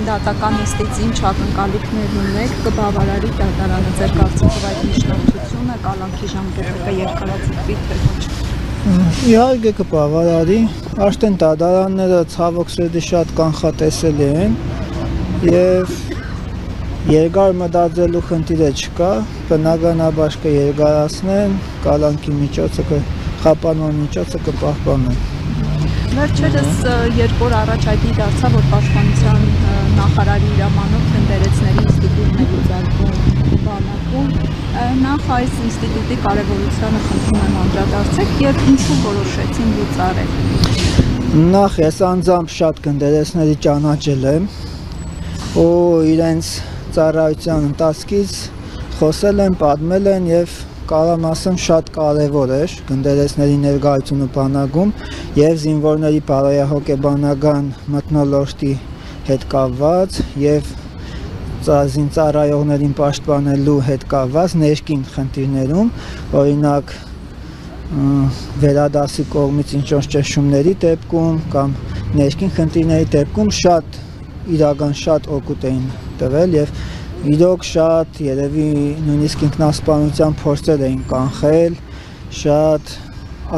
դատական նիստից ինչ ակնկալիքներ ունեք, կբավարարի դատարանը ձեր կարծիքով այդ միջնորդությունը, կալանքի ժամկետը երկարաձգվի թե ոչ։ Իհարկե կբավարարի, արդեն դատարանները ցավոք սրտի շատ կանխատեսելի են եւ երկար մտածելու խնդիրը չկա, բնականաբար կերկարացնեն, կալանքի միջոցը խափանման միջոցը կպահպանեն։ Վերջերս 2 օր առաջ հայտնի դարձավ, որ Պաշտպանության նախարարի հրամանով գնդերեցների ինստիտուտն է լուծարվում բանակում։ Նախ այս ինստիտուտի կարևորությանը խնդրում եմ անդրադարձեք եւ ինչու որոշեցին լուծարել։ Նախ ես անձամբ շատ գնդերեցների ճանաչել եմ ու իրենց ծառայության ընթացքից խոսել են, պատմել են եւ կարամ ասեմ շատ կարևոր էր գնդերեցների ներկայությունը բանակում եւ զինվորների բարոյահոգեբանական մթնոլորտի հետ կապված եւ զինծառայողներին պաշտպանելու հետ կապված ներքին խնդիրներում, օրինակ վերադասի կողմից ինչ-որ ճնշումների դեպքում կամ ներքին խնդիրների դեպքում շատ օգուտ էին տվել եւ իրոք շատ երևի նույնիսկ ինքնասպանության փորձեր էին կանխել, շատ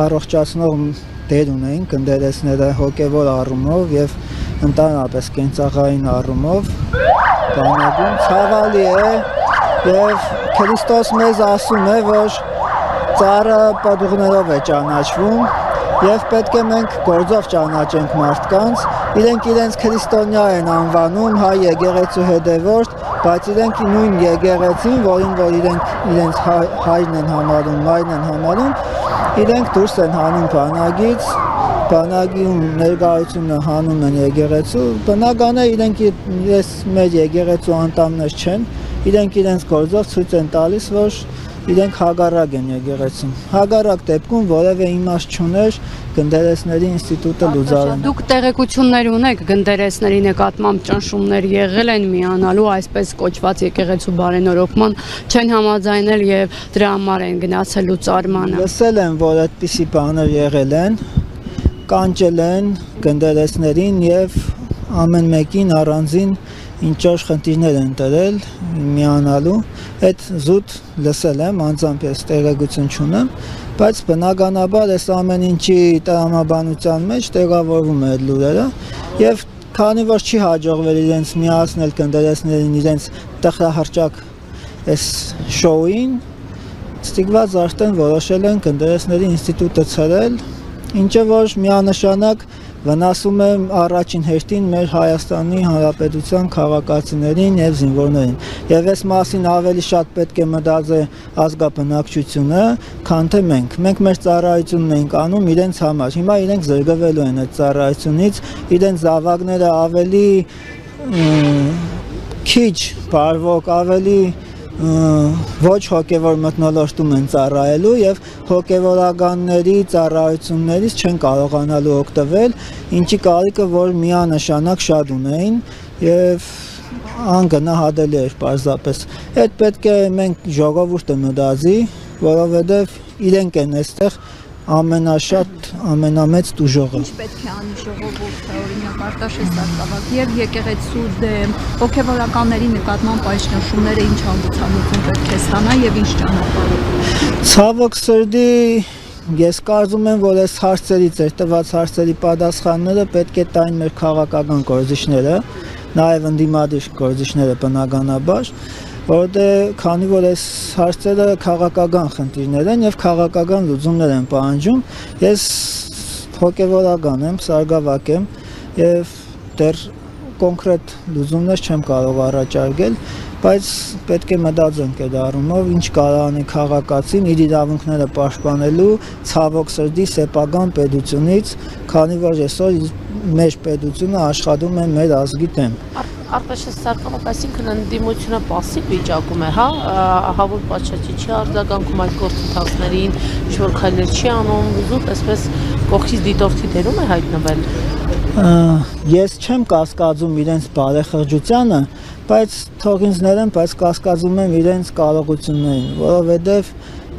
առողջացնող դեր ունեին գնդերեցները հոգևոր առումով եւ ընդհանրապես կենցաղային առումով բանակում ցավալի է եւ Քրիստոս մեզ ասում է, որ ծառը պատուղներով է ճանաչվում եւ պետք է մենք գործով ճանաչենք մարդկանց, իրենք իրենց քրիստոնյա են անվանում, հայ եկեղեցու հետևորդ, բայց իրենք նույն եկեղեցին, որին որ իրենց հայրն են համարում, մայրն են համարում, իրենք դուրս են հանում բանակից, բանակում ներկայությունը հանում են եկեղեցու, բնական է իրենք մեր եկեղեցու անդամներ չեն, իրենք իրենց գործով ցույց են տալիս, որ իրենք հագարակ են եկեղեցին։ Հագարակ դեպքում որևէ իմաստ չուներ գնդերեցների ինստիտուտը լուծարել։ Դուք տեղեկություններ ունեք գնդերեցների նկատմամբ ճնշումներ եղել են միանալու այսպես կոչված եկեղեցու բարենորոգման չեն համաձայնել եւ դրա համար են գնացել լուծարմանը։ Լսել եմ, որ այդպիսի բաներ եղել են, կանչել են գնդերեցներին եւ ամեն մեկին առանձին ինչ-որ խնդիրներ են տրել միանալու, այդ զուտ լսել եմ, անձամբ ես տեղեկություն չունեմ, բայց բնականաբար այս ամեն ինչի տրամաբանության մեջ տեղավորվում է այդ լուրերը եւ քանի որ չի հաջողվել իրենց միացնել գնդերեցներին իրենց տխրահռչակ այս շոուին, ստիգված արդեն որոշել են գնդերեցների ինստիտուտը ցրել, ինչը որ միանշանակ վնասում է առաջին հերթին մեր Հայաստանի Հանրապետության քաղաքացիներին եւ զինվորներին։ Եվ այս մասին ավելի շատ պետք է մտածի ազգաբնակչությունը, քան թե մենք։ Մենք մեր ծառայությունն ենք անում իրենց համար։ Հիմա իրենք զրկվելու են այդ ծառայությունից, իրենց զավակները ավելի քիչ բարվոք, ավելի ոչ հոգևոր մթնոլորտում են ծառայելու եւ հոգևորականների ծառայություններից չեն կարողանալու օգտվել, ինչի կարիքը որ միանշանակ շատ ունեին եւ անգնահատելի էր պարզապես։ Այդ պետք է մենք ժողովուրդը մտածի, որովհետեւ իրենք են այստեղ ամենաշատ, ամենամեծ տուժողը։ Ինչ պետք է անի ժողովուրդը, օրինակ Արտաշես Արտավակ եւ եկեղեցու դեմ հոգեվորականների նկատմամբ այս ճնշումները ինչ հանգուցալուծում պետք է ստանա եւ ինչ ճանապարհով։ Ցավոք սրտի ես կարծում եմ, որ այս հարցերից էր տված հարցերի պատասխանները պետք է տային մեր քաղաքական գործիչները, նաեւ ընդդիմադիր գործիչները բնականաբար, որովհետեւ քանի որ այս հարցերը քաղաքական խնդիրներ են եւ քաղաքական լուծումներ են պահանջում, ես հոգեվորական եմ, սարգսավակ եմ եւ դեռ կոնկրետ լուծումներ չեմ կարող առաջարկել, բայց պետք է մտածենք այդ առումով, ինչ կարող անի քաղաքացին իր իրավունքները պաշտպանելու ցավոք սրտի սեփական պետությունից, քանի որ այսօր մեր պետությունը աշխատում է մեր ազգի դեմ։ Արտաշես Սարգսավակ, այսինքն ընդդիմությունը պասիվ վիճակում է, հա, Հավուր Պաչաչի չի արձագանքում այդ գործընթացներին, ինչ-որ քայլեր չի անում, զուտ այսպես կողքից դիտորդի դերում է հայտնվել։ Ես չեմ կասկածում իրենց բարեխղճությանը, բայց թող ինձ ներեն, բայց կասկածում եմ իրենց կարողություններին, որովհետև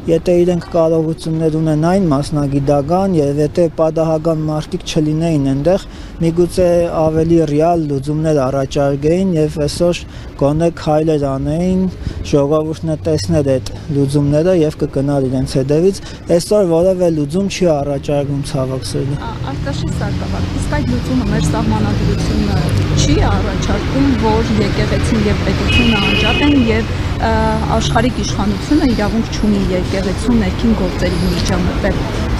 եթե իրենք կարողություններ ունենային մասնագիտական եւ եթե պատահական մարդիկ չլինեին այնտեղ, միգուցե ավելի ռեալ լուծումներ առաջարկեին եւ այսօր գոնե քայլեր անեին, ժողովուրդը տեսներ այդ լուծումները եւ կգնար իրենց հետևից։ Այսօր որևէ լուծում չի առաջարկում ցավոք սրտի։ Արտաշես Սարգսյան, իսկ այդ լուծումը մեր սահմանադրությունը չի առաջարկում, որ եկեղեցին եւ պետությունը անջատեն եւ աշխարհիկ իշխանությունը իրավունք չունի եկեղեցու ներքին գործերի միջամտել։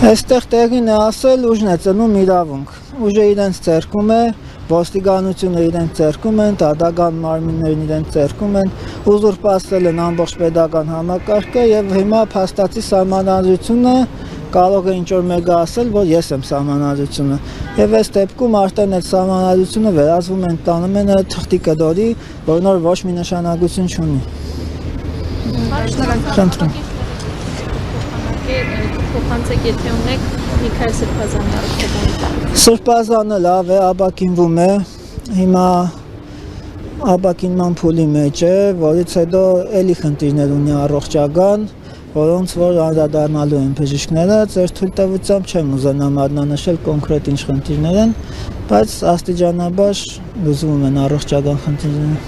Այստեղ տեղին է ասել, ուժն է ծնում իրավունք։ Ուժը իրենց ձեռքում է, ոստիկանությունը իրենց ձեռքում են, դատական մարմիններն իրենց ձեռքում են, ուզուրպացրել են ամբողջ պետական համակարգը եւ հիմա փաստացի սահմանադրությունը կարող է ինչ-որ մեկը ասել, որ ես եմ սահմանադրությունը։ Եվ այս դեպքում արդեն այդ սահմանադրությունը վերածվում են տանում են թղթի կդորի, որ նոր ոչ մի նշանակություն չունի։ Խնդրում։ Փոխանցեք, եթե ունեք Միքայել Սրբազանի առողջապահի։ Սրբազանը լավ է, ապակինվում է։ Հիմա ապակինման փուլի մեջ է, որից հետո էլի խնդիրներ ունի առողջական, որոնց որ անդրադառնալու են բժիշկները, ձեր թույլտվությամբ չեմ ուզենա մատնանշել կոնկրետ ինչ խնդիրներ են, բայց աստիճանաբար լուծվում են առողջական խնդիրները։